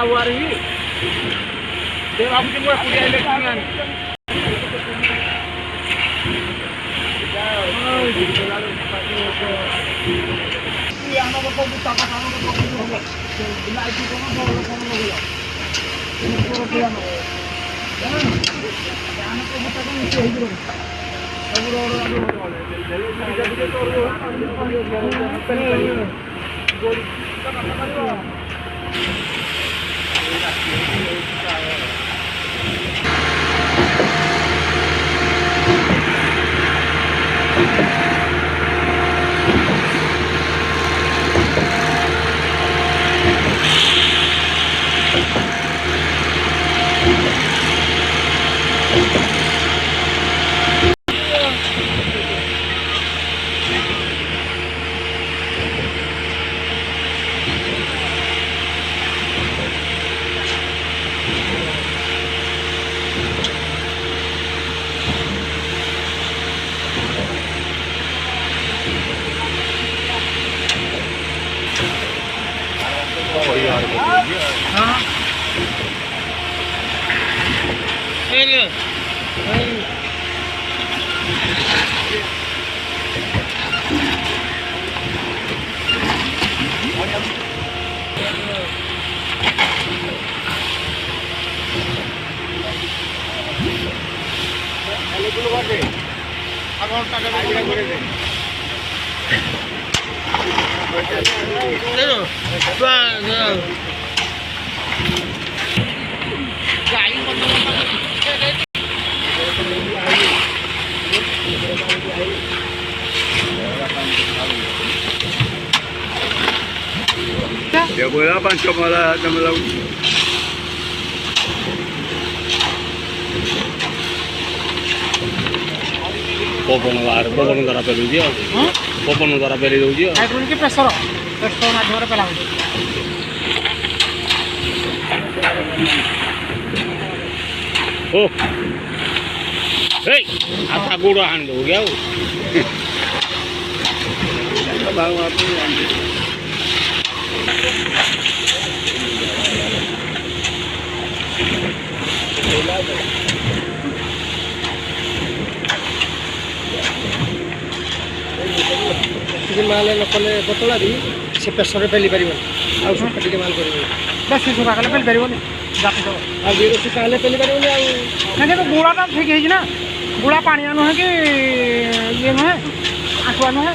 Awari ini, dia aku cuma kuliah elektrongan. Yang nama kau buta kata nama kau buta, bila itu kau mau dia. Ini kau dia mau. Jangan kau buta kau mesti hidup. Ya bola panco malah malah ପବନ ଦ୍ୱାରା ପେଲୁଛି ଆଉ ପବନ ଦ୍ୱାରା ପେଲି ଦେଉଛି ଆଉ hydraulic pressure ମାଧ୍ୟମରେ ପେଲା ହେଉଛି। ଓ ଏଇ ଆଶା ଗୋଡ଼ ଆଣି ଦେବୁ କି ଆଉ ଟିକେ ମାଲ ନ କଲେ ବୋତଲା ବି ସେ ପ୍ରେସରରେ ପେଲି ପାରିବନି ଆଉ ସୁଖା ଟିକେ ମାଲ କରିବନି ବେଶୀ ସୁଖା କଲେ ପେଲି ପାରିବନି ଆଉ ବିର ସୁଖା ହେଲେ ପେଲି ପାରିବନି ଆଉ କିନ୍ତୁ ଗୁଳାଟା ଠିକ୍ ହେଇଛି ନା ଗୁଳା ପାଣିଆ ନୁହେଁ କି ଇଏ ନୁହେଁ ଆଣ୍ଠୁଆ ନୁହେଁ।